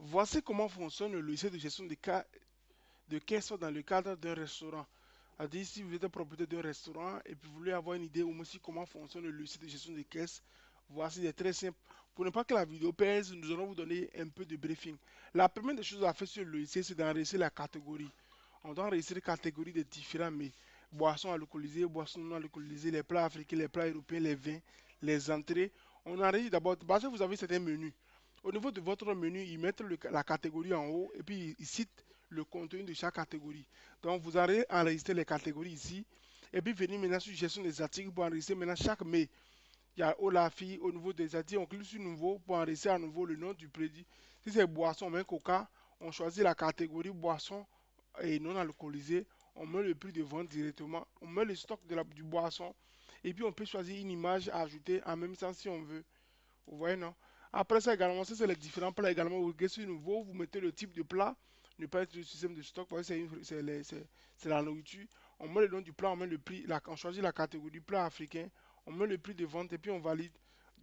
Voici comment fonctionne le logiciel de gestion de caisse dans le cadre d'un restaurant. C'est-à-dire, si vous êtes un propriétaire d'un restaurant et puis vous voulez avoir une idée au moins si comment fonctionne le logiciel de gestion de caisse, voici, c'est très simple. Pour ne pas que la vidéo pèse, nous allons vous donner un peu de briefing. La première des choses à faire sur le logiciel, c'est d'enregistrer la catégorie. On doit enregistrer les catégories de différents mets. Boissons alcoolisées, boissons non alcoolisées, les plats africains, les plats européens, les vins, les entrées. On enregistre d'abord, parce que vous avez certains menus. Au niveau de votre menu, ils mettent la catégorie en haut et puis ils citent le contenu de chaque catégorie. Donc vous allez enregistrer les catégories ici et puis venir maintenant sur gestion des articles pour enregistrer maintenant chaque mai. Il y a Olafi au niveau des articles, on clique sur nouveau pour enregistrer à nouveau le nom du produit. Si c'est boisson, on met Coca, on choisit la catégorie boisson et non alcoolisée, on met le prix de vente directement, on met le stock du boisson et puis on peut choisir une image à ajouter en même temps si on veut. Vous voyez, non? Après ça également, ça c'est les différents plats également. Vous regardez sur nouveau, vous mettez le type de plat, ne pas être le système de stock, parce que c'est la nourriture. On met le nom du plat, on met le prix, on choisit la catégorie plat africain, on met le prix de vente et puis on valide.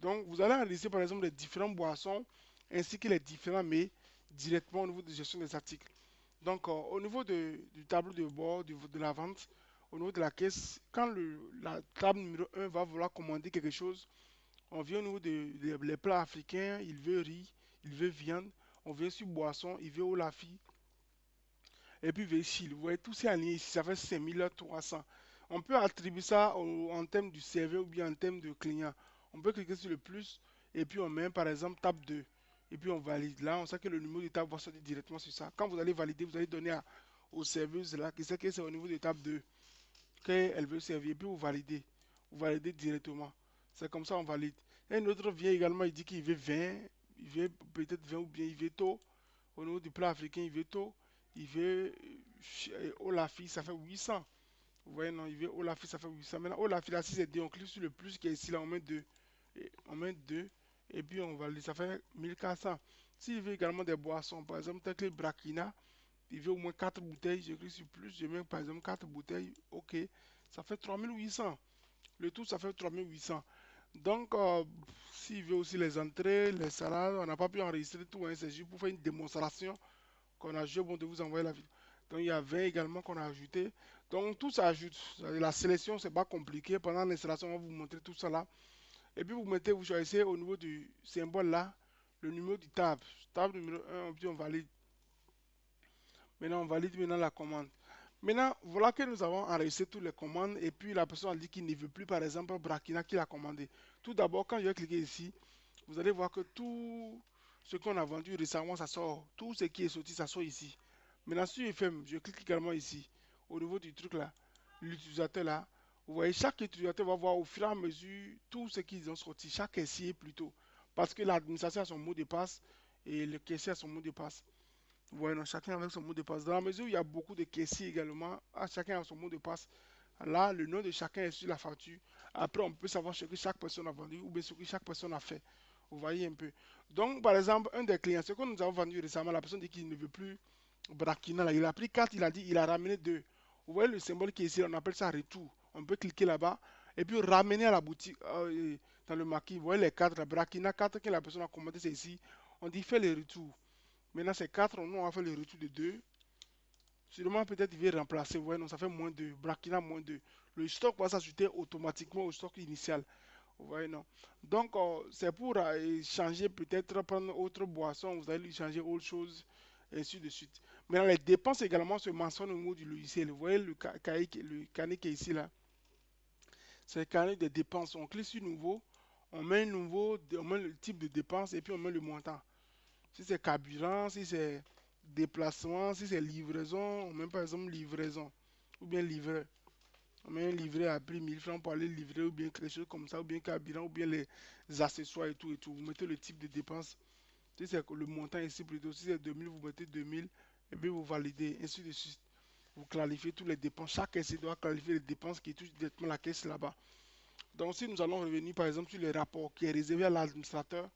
Donc vous allez enregistrer par exemple les différentes boissons ainsi que les différents mets directement au niveau de gestion des articles. Donc au niveau du tableau de bord de la vente, au niveau de la caisse, quand la table numéro un va vouloir commander quelque chose, on vient au niveau des les plats africains, il veut riz, il veut viande. On vient sur boisson, il veut olafi. Et puis il veut chili. Vous voyez, tout c'est aligné ici, ça fait 5300. On peut attribuer ça en termes du serveur ou bien en termes de client. On peut cliquer sur le plus et puis on met par exemple table 2. Et puis on valide. Là, on sait que le numéro de table va sortir directement sur ça. Quand vous allez valider, vous allez donner aux serveuses là qui sait que c'est au niveau de table 2 qu'elle veut servir. Et puis vous validez. Vous validez directement. C'est comme ça on valide. Un autre vient également, il dit qu'il veut 20, il veut peut-être 20 ou bien il veut tôt. Au niveau du plat africain, il veut tôt. Il veut Olafi, ça fait 800. Vous voyez, non, il veut Olafi, ça fait 800. Maintenant, Olafi, là, si c'est 2, on clique sur le plus qui est ici, là, on met 2. On met 2 et puis on valide, ça fait 1400. S'il veut également des boissons, par exemple, tel que le Brakina, il veut au moins 4 bouteilles, je clique sur plus, je mets par exemple 4 bouteilles, ok, ça fait 3800. Le tout, ça fait 3800. Donc, s'il veut aussi les entrées, les salades, on n'a pas pu enregistrer tout, hein, c'est juste pour faire une démonstration qu'on a joué, bon, de vous envoyer la vidéo. Donc, il y a 20 également qu'on a ajouté. Donc, tout s'ajoute. La sélection, c'est pas compliqué. Pendant l'installation, on va vous montrer tout ça là. Et puis, vous choisissez au niveau du symbole là, le numéro du table. Table numéro 1, puis on valide. Maintenant, on valide maintenant la commande. Maintenant, voilà que nous avons enregistré toutes les commandes et puis la personne a dit qu'il ne veut plus, par exemple, Brakina qui l'a commandé. Tout d'abord, quand je vais cliquer ici, vous allez voir que tout ce qu'on a vendu récemment, ça sort. Tout ce qui est sorti, ça sort ici. Maintenant, sur FM, je clique également ici, au niveau du truc là, l'utilisateur là. Vous voyez, chaque utilisateur va voir au fur et à mesure tout ce qu'ils ont sorti, chaque caissier plutôt. Parce que l'administration a son mot de passe et le caissier a son mot de passe. Ouais, non, chacun avec son mot de passe. Dans la mesure où il y a beaucoup de caissiers également, chacun a son mot de passe. Là, le nom de chacun est sur la facture. Après, on peut savoir ce que chaque personne a vendu ou bien ce que chaque personne a fait. Vous voyez un peu. Donc, par exemple, un des clients, ce que nous avons vendu récemment, la personne dit qu'il ne veut plus Brakina. Là. Il a pris 4, il a dit, il a ramené 2. Vous voyez le symbole qui est ici, on appelle ça retour. On peut cliquer là-bas et puis ramener à la boutique dans le maquis. Vous voyez les 4, la Brakina 4 que la personne a commandé, c'est ici. On dit fait les retours. Maintenant, c'est 4, nous on va faire le retour de 2. Sûrement, peut-être il va remplacer. Ouais, non, ça fait moins 2. Brakina moins 2. Le stock va s'ajouter automatiquement au stock initial. Vous voyez, non. Donc, c'est pour changer, peut-être prendre autre boisson. Vous allez changer autre chose, et ainsi de suite. Maintenant, les dépenses également se mentionnent au niveau du logiciel. Vous voyez le carnet qui est ici, là. C'est le carnet des dépenses. On clique sur nouveau. On met un nouveau, on met le type de dépense et puis on met le montant. Si c'est carburant, si c'est déplacement, si c'est livraison, on met par exemple livraison ou bien livreur. On met un livret à prix 1000 francs pour aller livrer ou bien quelque chose comme ça, ou bien carburant, ou bien les accessoires et tout et tout. Vous mettez le type de dépense. Si c'est le montant ici plutôt, si c'est 2000, vous mettez 2000 et puis vous validez, ainsi de suite. Vous clarifiez toutes les dépenses. Chaque caisse doit clarifier les dépenses qui touchent directement la caisse là-bas. Donc si nous allons revenir par exemple sur les rapports qui est réservé à l'administrateur,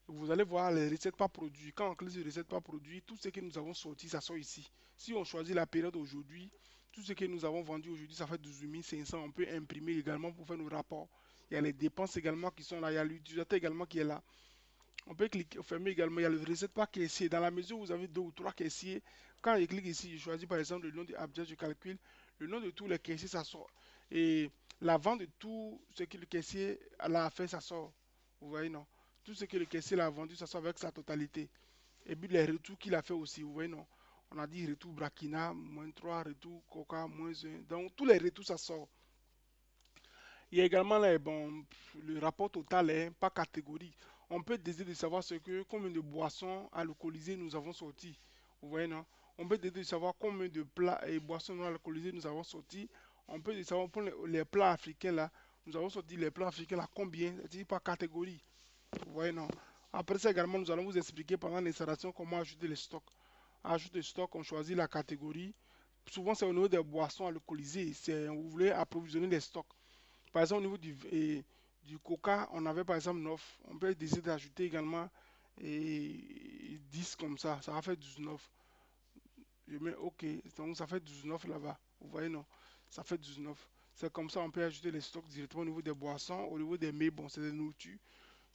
vous allez voir les recettes par produit. Quand on clique sur recettes par produit, tout ce que nous avons sorti, ça sort ici. Si on choisit la période aujourd'hui, tout ce que nous avons vendu aujourd'hui, ça fait 12 500. On peut imprimer également pour faire nos rapports. Il y a les dépenses également qui sont là. Il y a l'utilisateur également qui est là. On peut cliquer, fermer également. Il y a le reset par caissier. Dans la mesure où vous avez deux ou trois caissiers, quand je clique ici, je choisis par exemple le nom de Abjad, je calcule le nom de tous les caissiers, ça sort. Et la vente de tout ce que le caissier a fait, ça sort. Vous voyez, non? Tout ce que le caissier a vendu, ça sort avec sa totalité. Et puis les retours qu'il a fait aussi, vous voyez, non? On a dit retour Brakina, -3, retour Coca, -1. Donc tous les retours, ça sort. Il y a également bon, le rapport total par catégorie. On peut décider de savoir combien de boissons alcoolisées nous avons sorti. Vous voyez, non? On peut décider de savoir combien de plats et boissons non alcoolisées nous avons sorti. On peut décider de savoir pour les plats africains là, nous avons sorti les plats africains là combien, c'est-à-dire par catégorie. Vous voyez, non? Après ça également, nous allons vous expliquer pendant l'installation comment ajouter les stocks. Ajouter stock, on choisit la catégorie. Souvent, c'est au niveau des boissons alcoolisées. Vous voulez approvisionner les stocks. Par exemple, au niveau du coca, on avait par exemple 9. On peut décider d'ajouter également 10 comme ça va faire 19. Je mets OK, donc ça fait 19 là-bas. Vous voyez, non? Ça fait 19. C'est comme ça on peut ajouter les stocks directement au niveau des boissons, au niveau des mets, bon, c'est des nourritures.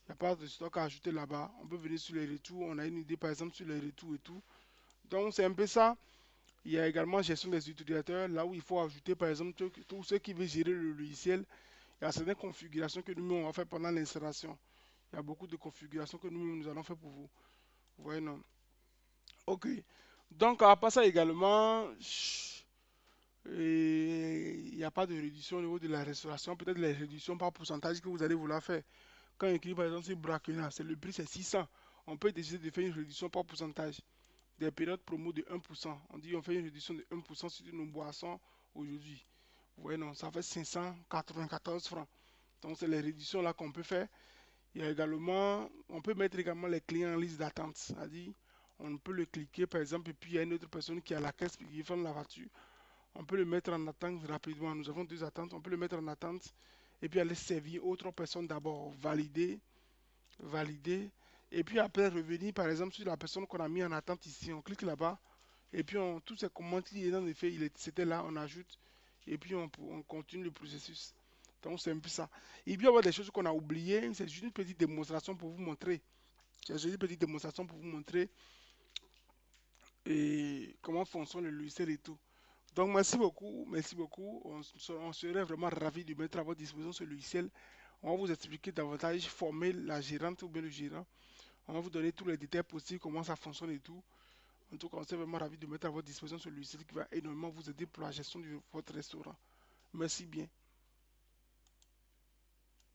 Il n'y a pas de stock à ajouter là-bas. On peut venir sur les retours. On a une idée par exemple sur les retours et tout. Donc c'est un peu ça. Il y a également gestion des utilisateurs, là où il faut ajouter par exemple tous ceux qui veulent gérer le logiciel. Il y a certaines configurations que nous on va faire pendant l'installation. Il y a beaucoup de configurations que nous allons faire pour vous. Vous voyez, non? Ok. Donc, à part ça également, il n'y a pas de réduction au niveau de la restauration. Peut-être les réductions par pourcentage que vous allez vouloir faire. Quand il écrit par exemple sur Bracuna, c'est le prix c'est 600. On peut décider de faire une réduction par pourcentage. Des périodes promo de 1%. On dit on fait une réduction de 1% sur nos boissons aujourd'hui. Vous voyez, non, ça fait 594 francs. Donc, c'est les réductions là qu'on peut faire. Il y a également, on peut mettre également les clients en liste d'attente. C'est-à-dire, on peut le cliquer par exemple, et puis il y a une autre personne qui est à la caisse qui vend la voiture. On peut le mettre en attente rapidement. Nous avons deux attentes. On peut le mettre en attente et puis aller servir autre personne d'abord. Valider, valider. Et puis après revenir par exemple sur la personne qu'on a mis en attente ici. On clique là-bas. Et puis tous ces commentaires, en effet, c'était là, on ajoute. Et puis on continue le processus. Donc c'est un peu ça. Il peut y avoir des choses qu'on a oubliées. C'est juste une petite démonstration pour vous montrer. C'est juste une petite démonstration pour vous montrer et comment fonctionne le logiciel et tout. Donc merci beaucoup, merci beaucoup. On serait vraiment ravis de mettre à votre disposition ce logiciel. On va vous expliquer davantage, former la gérante ou bien le gérant. On va vous donner tous les détails possibles, comment ça fonctionne et tout. En tout cas, on serait vraiment ravis de mettre à votre disposition ce logiciel qui va énormément vous aider pour la gestion de votre restaurant. Merci bien.